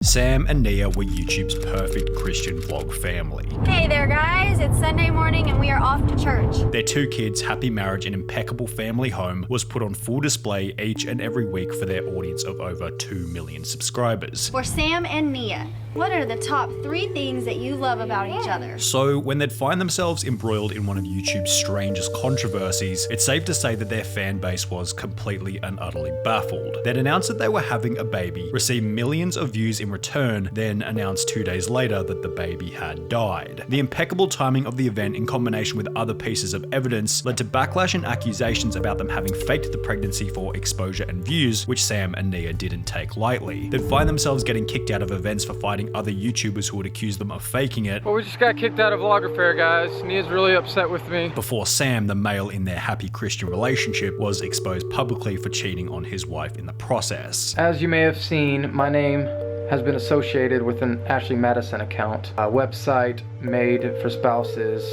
Sam and Nia were YouTube's perfect Christian vlog family. Hey there guys, it's Sunday morning and we are off to church. Their 2 kids' happy marriage and impeccable family home was put on full display each and every week for their audience of over 2 million subscribers. For Sam and Nia, what are the top 3 things that you love about each other? So when they'd find themselves embroiled in one of YouTube's strangest controversies, it's safe to say that their fan base was completely and utterly baffled. They'd announced that they were having a baby, received millions of views in return, then announced 2 days later that the baby had died. The impeccable timing of the event in combination with other pieces of evidence led to backlash and accusations about them having faked the pregnancy for exposure and views, which Sam and Nia didn't take lightly. They'd find themselves getting kicked out of events for fighting other YouTubers who would accuse them of faking it. Well, we just got kicked out of Vlogger Fair, guys. Nia's really upset with me. Before Sam, the male in their happy Christian relationship, was exposed publicly for cheating on his wife in the process. As you may have seen, my name has been associated with an Ashley Madison account, a website made for spouses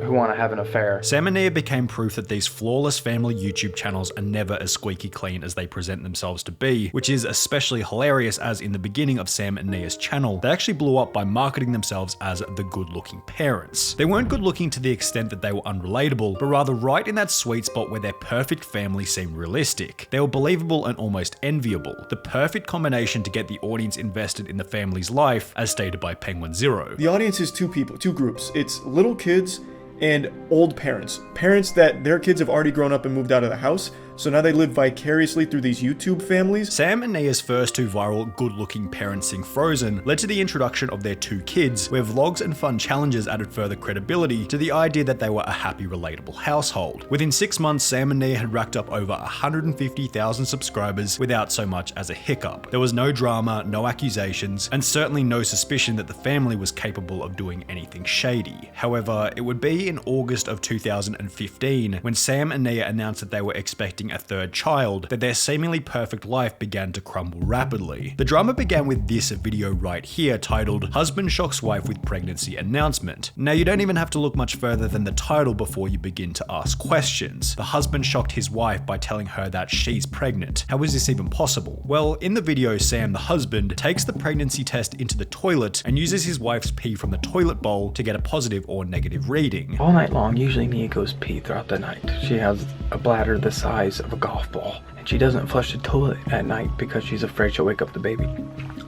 who want to have an affair. Sam and Nia became proof that these flawless family YouTube channels are never as squeaky clean as they present themselves to be, which is especially hilarious as in the beginning of Sam and Nia's channel, they actually blew up by marketing themselves as the good-looking parents. They weren't good-looking to the extent that they were unrelatable, but rather right in that sweet spot where their perfect family seemed realistic. They were believable and almost enviable, the perfect combination to get the audience invested in the family's life, as stated by Penguin Zero. The audience is 2 groups. It's little kids and old parents. Parents that their kids have already grown up and moved out of the house, so now they live vicariously through these YouTube families. Sam and Nia's first 2 viral good-looking parents sing Frozen led to the introduction of their 2 kids, where vlogs and fun challenges added further credibility to the idea that they were a happy, relatable household. Within 6 months, Sam and Nia had racked up over 150,000 subscribers without so much as a hiccup. There was no drama, no accusations, and certainly no suspicion that the family was capable of doing anything shady. However, it would be in August of 2015 when Sam and Nia announced that they were expecting a 3rd child that their seemingly perfect life began to crumble rapidly. The drama began with this video right here titled "Husband Shocks Wife with Pregnancy Announcement." Now you don't even have to look much further than the title before you begin to ask questions. The husband shocked his wife by telling her that she's pregnant. How is this even possible? Well, in the video, Sam, the husband, takes the pregnancy test into the toilet and uses his wife's pee from the toilet bowl to get a positive or negative reading. All night long, usually Nia goes pee throughout the night. She has a bladder the size of a golf ball, and she doesn't flush the toilet at night because she's afraid she'll wake up the baby.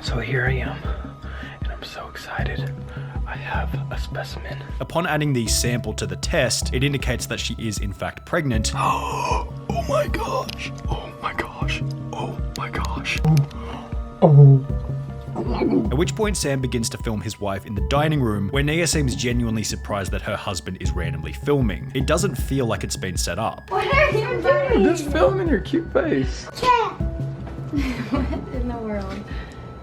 So here I am, and I'm so excited. I have a specimen. Upon adding the sample to the test, it indicates that she is in fact pregnant. Oh my gosh. Oh my gosh. Oh my gosh. At which point Sam begins to film his wife in the dining room, where Nia seems genuinely surprised that her husband is randomly filming. It doesn't feel like it's been set up. What are you doing? Just filming your cute face. What in the world?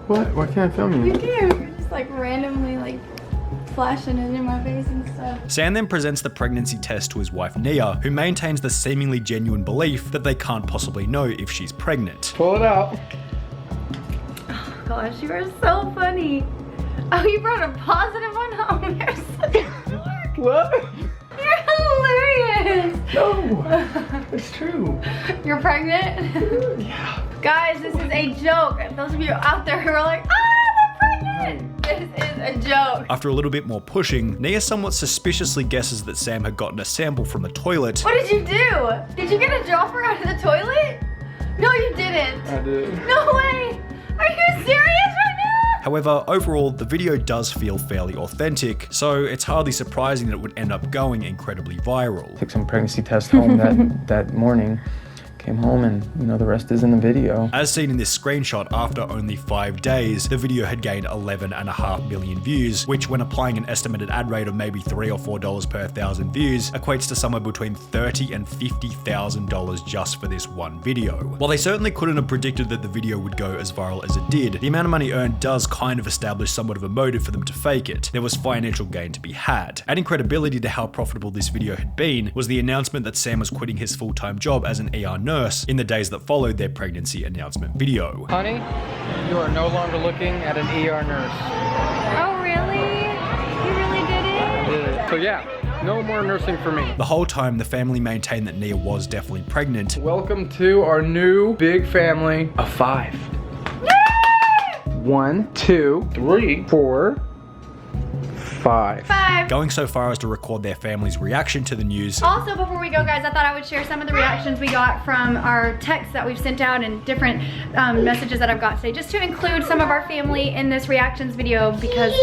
What? Why can't I film You you? do. You're just like randomly like flashing it in my face and stuff. Sam then presents the pregnancy test to his wife Nia, who maintains the seemingly genuine belief that they can't possibly know if she's pregnant. Pull it out. Gosh, you are so funny. Oh, you brought a positive one home. You're such a dork. What? You're hilarious. No, it's true. You're pregnant? Yeah. Guys, this is a joke. Those of you out there who are like, ah, they're pregnant. This is a joke. After a little bit more pushing, Nia somewhat suspiciously guesses that Sam had gotten a sample from the toilet. What did you do? Did you get a dropper out of the toilet? No, you didn't. I did. No way. Are you serious right now? However, overall, the video does feel fairly authentic, so it's hardly surprising that it would end up going incredibly viral. Took some pregnancy test home that morning. Came home and, the rest is in the video. As seen in this screenshot, after only 5 days, the video had gained 11.5 million views, which when applying an estimated ad rate of maybe $3 or $4 per 1,000 views, equates to somewhere between $30,000 and $50,000 just for this one video. While they certainly couldn't have predicted that the video would go as viral as it did, the amount of money earned does kind of establish somewhat of a motive for them to fake it. There was financial gain to be had. Adding credibility to how profitable this video had been was the announcement that Sam was quitting his full-time job as an ER nurse in the days that followed their pregnancy announcement video. Honey, you are no longer looking at an ER nurse. Oh, really? You really did it? So yeah, no more nursing for me. The whole time, the family maintained that Nia was definitely pregnant. Welcome to our new big family of 5. 1, 2, 3, 4, 5. 5. Going so far as to record their family's reaction to the news. Also, before we go, guys, I thought I would share some of the reactions we got from our texts that we've sent out and different messages that I've got today, just to include some of our family in this reactions video, because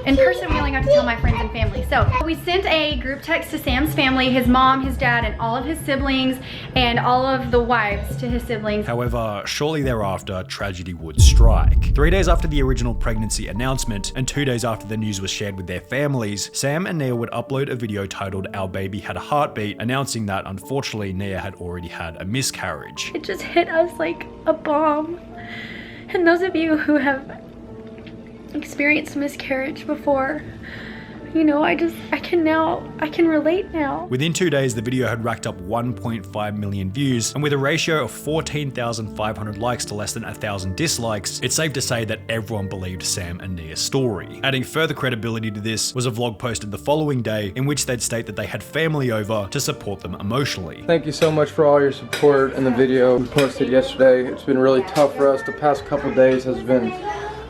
in person we only got to tell my friends and family. So we sent a group text to Sam's family, his mom, his dad, and all of his siblings, and all of the wives to his siblings. However, shortly thereafter, tragedy would strike. 3 days after the original pregnancy announcement, and 2 days after the news was shared with their families, Sam and Nia would upload a video titled "Our Baby Had a Heartbeat," announcing that unfortunately Nia had already had a miscarriage. It just hit us like a bomb. And those of you who have experienced miscarriage before, you know, I can relate now. Within 2 days, the video had racked up 1.5 million views, and with a ratio of 14,500 likes to less than 1,000 dislikes, it's safe to say that everyone believed Sam and Nia's story. Adding further credibility to this was a vlog posted the following day in which they'd state that they had family over to support them emotionally. Thank you so much for all your support in the video we posted yesterday. It's been really tough for us. The past couple days has been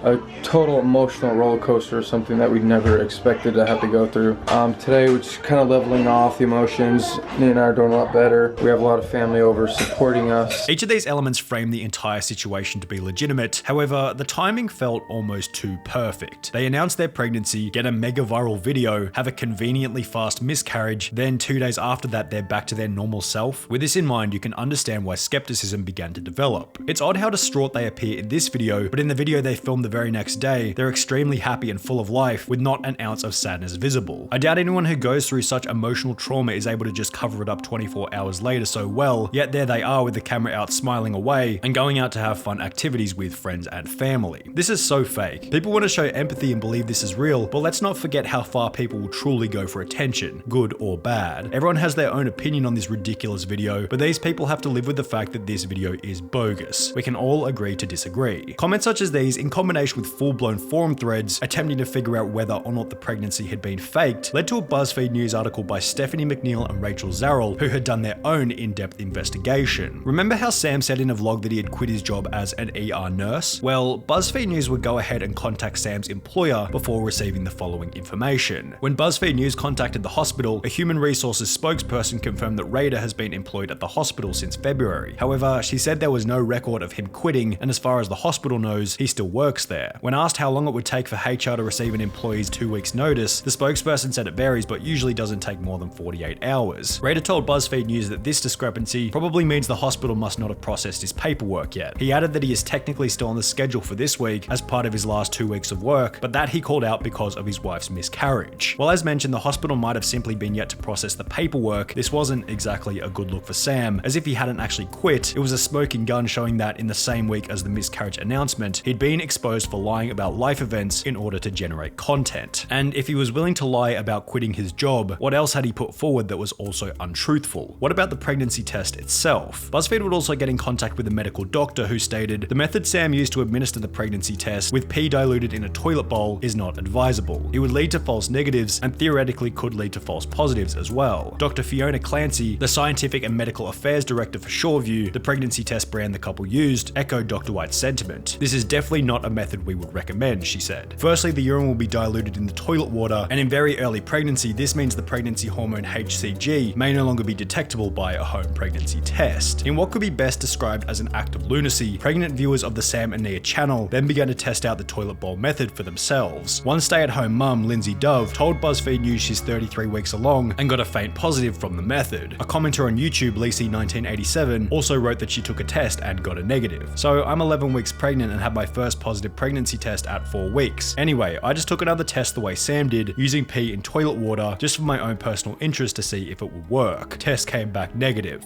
a total emotional roller coaster, something that we never expected to have to go through. Today we're just kind of leveling off the emotions. Nia and I are doing a lot better. We have a lot of family over supporting us. Each of these elements framed the entire situation to be legitimate. However, the timing felt almost too perfect. They announced their pregnancy, get a mega viral video, have a conveniently fast miscarriage, then 2 days after that they're back to their normal self. With this in mind, you can understand why skepticism began to develop. It's odd how distraught they appear in this video, but in the video they filmed the very next day, they're extremely happy and full of life with not an ounce of sadness visible. I doubt anyone who goes through such emotional trauma is able to just cover it up 24 hours later so well, yet there they are with the camera out smiling away and going out to have fun activities with friends and family. This is so fake. People want to show empathy and believe this is real, but let's not forget how far people will truly go for attention, good or bad. Everyone has their own opinion on this ridiculous video, but these people have to live with the fact that this video is bogus. We can all agree to disagree. Comments such as these, in combination with full-blown forum threads attempting to figure out whether or not the pregnancy had been faked, led to a BuzzFeed News article by Stephanie McNeil and Rachel Zarrell, who had done their own in-depth investigation. Remember how Sam said in a vlog that he had quit his job as an ER nurse? Well, BuzzFeed News would go ahead and contact Sam's employer before receiving the following information. When BuzzFeed News contacted the hospital, a human resources spokesperson confirmed that Rader has been employed at the hospital since February. However, she said there was no record of him quitting, and as far as the hospital knows, he still works there. When asked how long it would take for HR to receive an employee's 2 weeks notice, the spokesperson said it varies but usually doesn't take more than 48 hours. Rader told BuzzFeed News that this discrepancy probably means the hospital must not have processed his paperwork yet. He added that he is technically still on the schedule for this week as part of his last 2 weeks of work, but that he called out because of his wife's miscarriage. Well, as mentioned, the hospital might have simply been yet to process the paperwork. This wasn't exactly a good look for Sam, as if he hadn't actually quit, it was a smoking gun showing that in the same week as the miscarriage announcement, he'd been exposed for lying about life events in order to generate content. And if he was willing to lie about quitting his job, what else had he put forward that was also untruthful? What about the pregnancy test itself? BuzzFeed would also get in contact with a medical doctor who stated, the method Sam used to administer the pregnancy test with pee diluted in a toilet bowl is not advisable. It would lead to false negatives and theoretically could lead to false positives as well. Dr. Fiona Clancy, the scientific and medical affairs director for Shoreview, the pregnancy test brand the couple used, echoed Dr. White's sentiment. This is definitely not a method we would recommend, she said. Firstly, the urine will be diluted in the toilet water, and in very early pregnancy, this means the pregnancy hormone HCG may no longer be detectable by a home pregnancy test. In what could be best described as an act of lunacy, pregnant viewers of the Sam and Nia channel then began to test out the toilet bowl method for themselves. One stay-at-home mum, Lindsay Dove, told BuzzFeed News she's 33 weeks along and got a faint positive from the method. A commenter on YouTube, Lisi1987, also wrote that she took a test and got a negative. So I'm 11 weeks pregnant and had my first positive pregnancy test at 4 weeks. Anyway, I just took another test the way Sam did, using pee in toilet water, just for my own personal interest to see if it would work. Test came back negative.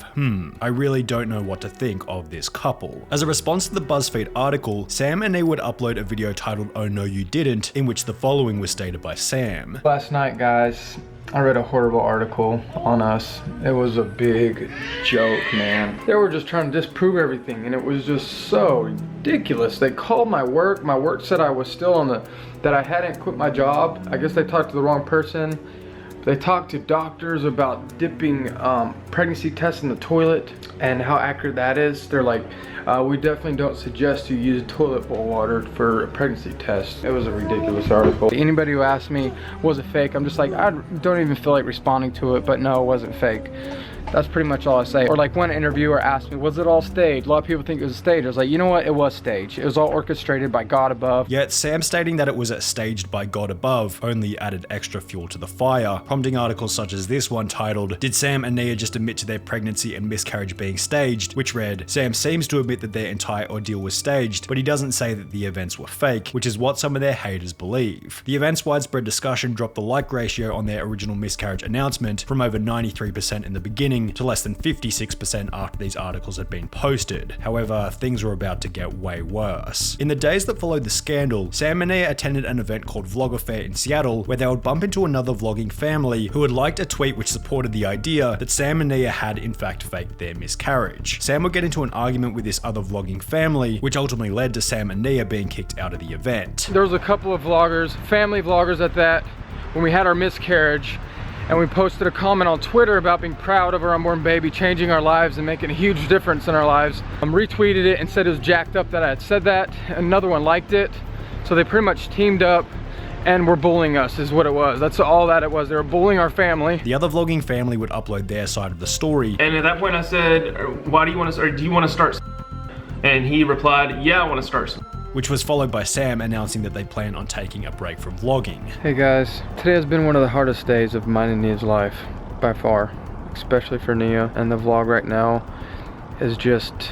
I really don't know what to think of this couple. As a response to the BuzzFeed article, Sam and Nia would upload a video titled "Oh No You Didn't," in which the following was stated by Sam. Last night, guys, I read a horrible article on us. It was a big joke, man. They were just trying to disprove everything, and it was just so ridiculous. They called my work. My work said I was still on that I hadn't quit my job. I guess they talked to the wrong person. They talked to doctors about dipping pregnancy tests in the toilet and how accurate that is. They're like, we definitely don't suggest you use toilet bowl water for a pregnancy test. It was a ridiculous article. Anybody who asked me, was it fake? I'm just like, I don't even feel like responding to it, but no, it wasn't fake. That's pretty much all I say. Or like one interviewer asked me, was it all staged? A lot of people think it was staged. I was like, you know what? It was staged. It was all orchestrated by God above. Yet Sam stating that it was staged by God above only added extra fuel to the fire, prompting articles such as this one titled, "Did Sam and Nia just admit to their pregnancy and miscarriage being staged?" Which read, "Sam seems to admit that their entire ordeal was staged, but he doesn't say that the events were fake, which is what some of their haters believe." The event's widespread discussion dropped the like ratio on their original miscarriage announcement from over 93% in the beginning to less than 56% after these articles had been posted. However, things were about to get way worse. In the days that followed the scandal, Sam and Nia attended an event called Vlog Affair in Seattle, where they would bump into another vlogging family who had liked a tweet which supported the idea that Sam and Nia had in fact faked their miscarriage. Sam would get into an argument with this other vlogging family, which ultimately led to Sam and Nia being kicked out of the event. There was a couple of vloggers, family vloggers at that, when we had our miscarriage, and we posted a comment on Twitter about being proud of our unborn baby, changing our lives and making a huge difference in our lives. Retweeted it and said it was jacked up that I had said that. Another one liked it. So they pretty much teamed up and were bullying us is what it was. That's all that it was. They were bullying our family. The other vlogging family would upload their side of the story. And at that point I said, why do you want to, or do you want to start? And he replied, yeah, I want to start. Which was followed by Sam announcing that they plan on taking a break from vlogging. Hey guys, today has been one of the hardest days of mine and Nia's life, by far, especially for Nia. And the vlog right now is just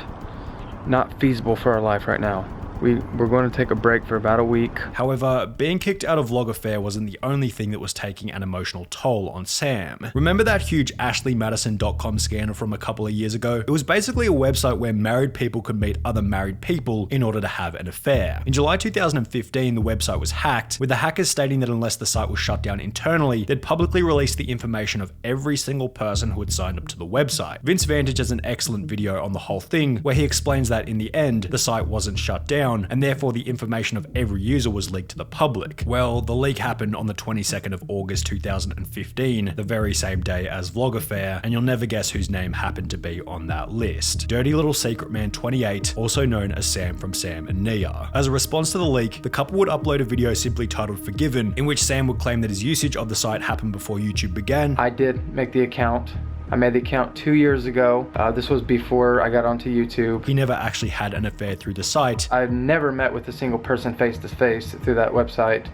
not feasible for our life right now. We're going to take a break for about a week. However, being kicked out of Vlog Affair wasn't the only thing that was taking an emotional toll on Sam. Remember that huge AshleyMadison.com scandal from a couple of years ago? It was basically a website where married people could meet other married people in order to have an affair. In July 2015, the website was hacked, with the hackers stating that unless the site was shut down internally, they'd publicly release the information of every single person who had signed up to the website. Vince Vantage has an excellent video on the whole thing, where he explains that in the end, the site wasn't shut down, and therefore the information of every user was leaked to the public. Well, the leak happened on the 22nd of August 2015, the very same day as Vlog Affair, and you'll never guess whose name happened to be on that list. Dirty Little Secret Man 28, also known as Sam from Sam and Nia. As a response to the leak, the couple would upload a video simply titled Forgiven, in which Sam would claim that his usage of the site happened before YouTube began. I did make the account. I made the account 2 years ago. This was before I got onto YouTube. He never actually had an affair through the site. I've never met with a single person face to face through that website,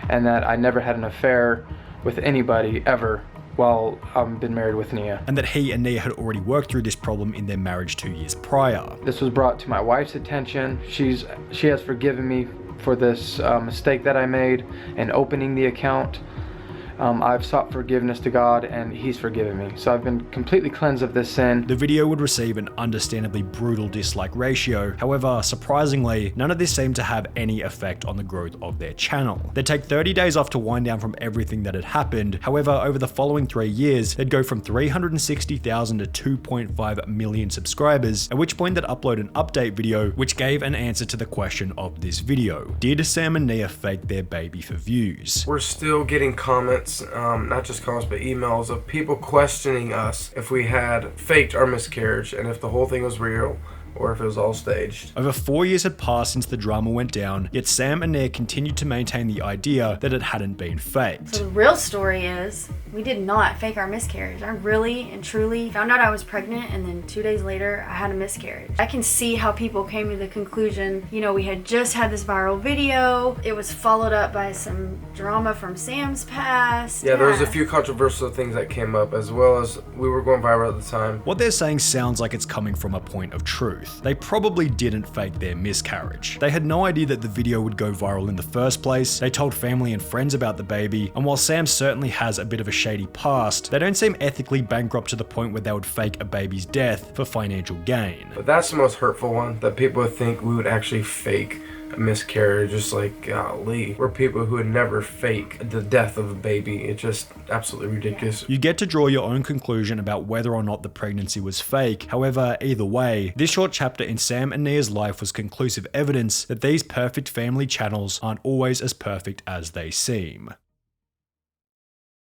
and that I never had an affair with anybody ever while I've been married with Nia. And that he and Nia had already worked through this problem in their marriage 2 years prior. This was brought to my wife's attention. She has forgiven me for this mistake that I made in opening the account. I've sought forgiveness to God and He's forgiven me. So I've been completely cleansed of this sin. The video would receive an understandably brutal dislike ratio. However, surprisingly, none of this seemed to have any effect on the growth of their channel. They'd take 30 days off to wind down from everything that had happened. However, over the following 3 years, they'd go from 360,000 to 2.5 million subscribers, at which point they'd upload an update video which gave an answer to the question of this video. Did Sam and Nia fake their baby for views? We're still getting comments, not just comments, but emails of people questioning us if we had faked our miscarriage and if the whole thing was real or if it was all staged. Over 4 years had passed since the drama went down, yet Sam and Nia continued to maintain the idea that it hadn't been faked. So the real story is, we did not fake our miscarriage. I really and truly found out I was pregnant, and then 2 days later, I had a miscarriage. I can see how people came to the conclusion, you know, we had just had this viral video. It was followed up by some drama from Sam's past. Yeah, there was a few controversial things that came up, as well as we were going viral at the time. What they're saying sounds like it's coming from a point of truth. They probably didn't fake their miscarriage. They had no idea that the video would go viral in the first place. They told family and friends about the baby, and while Sam certainly has a bit of a shady past, they don't seem ethically bankrupt to the point where they would fake a baby's death for financial gain. But that's the most hurtful one, that people would think we would actually fake a miscarriage. Just like, golly, we're people who would never fake the death of a baby. It's just absolutely ridiculous. You get to draw your own conclusion about whether or not the pregnancy was fake. However, either way, this short chapter in Sam and Nia's life was conclusive evidence that these perfect family channels aren't always as perfect as they seem.